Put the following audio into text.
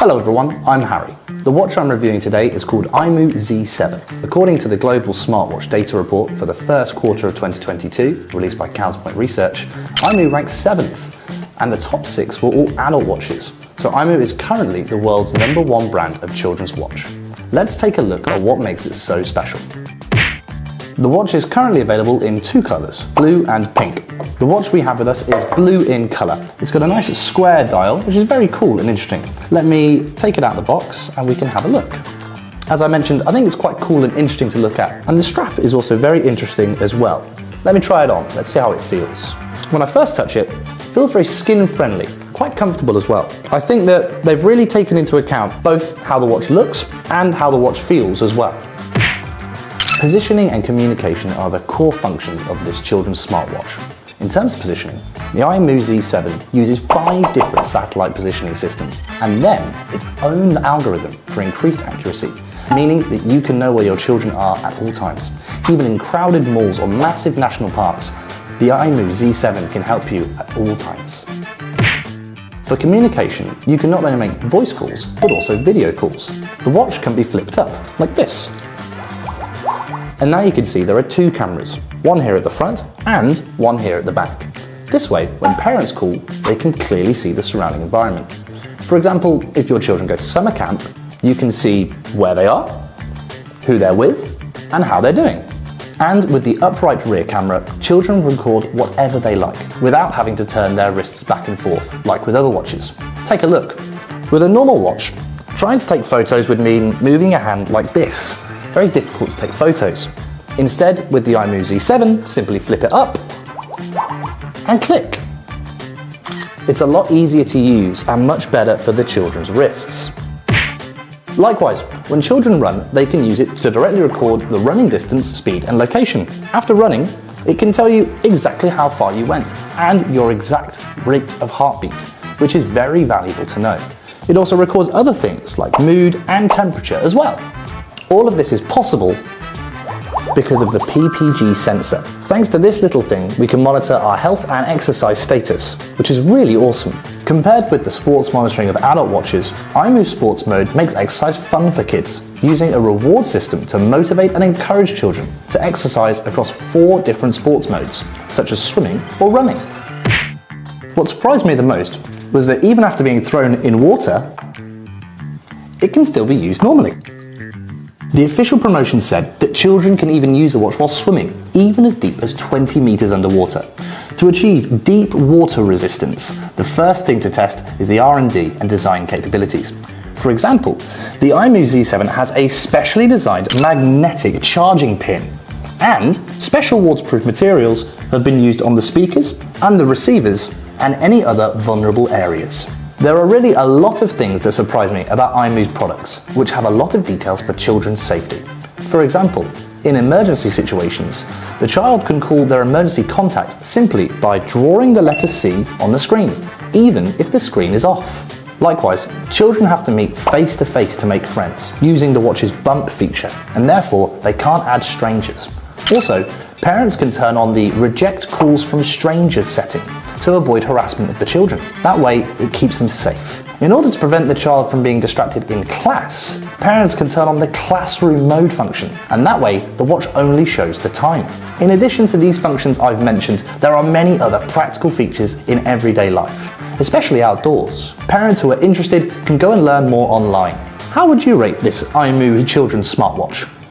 Hello everyone, I'm Harry. The watch I'm reviewing today is called imoo 𝗔𝘆𝘄𝗵𝗵𝗿. According to the Global Smartwatch Data Report for the first quarter of 2022, released by Counterpoint Research, imoo ranks 7th, and the top 6 were all adult watches. So imoo is currently the world's #1 brand of children's watch. Let's take a look at what makes it so special. The watch is currently available in 2 colours, blue and pink. The watch we have with us is blue in colour. It's got a nice square dial, which is very cool and interesting. Let me take it out of the box and we can have a look. As I mentioned, I think it's quite cool and interesting to look at, and the strap is also very interesting as well. Let me try it on, let's see how it feels. When I first touch it, it feels very skin friendly, quite comfortable as well. I think that they've really taken into account both how the watch looks and how the watch feels as well. Positioning and communication are the core functions of this children's smartwatch. In terms of positioning, the imoo 𝗔𝘆𝘂𝗵𝗏 uses 5 different satellite positioning systems and then its own algorithm for increased accuracy, meaning that you can know where your children are at all times. Even in crowded malls or massive national parks, the imoo 𝗔𝘆𝘂𝗵𝗏 can help you at all times. For communication, you can not only make voice calls, but also video calls. The watch can be flipped up, like this. And now you can see there are 2 cameras, one here at the front and one here at the back. This way, when parents call, they can clearly see the surrounding environment. For example, if your children go to summer camp, you can see where they are, who they're with, and how they're doing. And with the upright rear camera, children record whatever they like, without having to turn their wrists back and forth, like with other watches. Take a look. With a normal watch, trying to take photos would mean moving a hand like this. Very difficult to take photos. Instead, with the imoo 𝗔𝘆𝘂𝗵𝗏, simply flip it up and click. It's a lot easier to use and much better for the children's wrists. Likewise, when children run, they can use it to directly record the running distance, speed and location. After running, it can tell you exactly how far you went and your exact rate of heartbeat, which is very valuable to know. It also records other things like mood and temperature as well. All of this is possible because of the PPG sensor. Thanks to this little thing, we can monitor our health and exercise status, which is really awesome. Compared with the sports monitoring of adult watches, imoo Sports Mode makes exercise fun for kids, using a reward system to motivate and encourage children to exercise across 4 different sports modes, such as swimming or running. What surprised me the most was that even after being thrown in water, it can still be used normally. The official promotion said that children can even use the watch while swimming, even as deep as 20 meters underwater. To achieve deep water resistance, the first thing to test is the R&D and design capabilities. For example, the imoo 𝗔𝘆𝘂𝗵𝗏 has a specially designed magnetic charging pin, and special waterproof materials have been used on the speakers and the receivers and any other vulnerable areas. There are really a lot of things that surprise me about imoo's products, which have a lot of details for children's safety. For example, in emergency situations, the child can call their emergency contact simply by drawing the letter C on the screen, even if the screen is off. Likewise, children have to meet face to face to make friends, using the watch's bump feature, and therefore they can't add strangers. Also, parents can turn on the reject calls from strangers setting to avoid harassment of the children. That way, it keeps them safe. In order to prevent the child from being distracted in class, parents can turn on the classroom mode function, and that way, the watch only shows the time. In addition to these functions I've mentioned, there are many other practical features in everyday life, especially outdoors. Parents who are interested can go and learn more online. How would you rate this imoo children's smartwatch?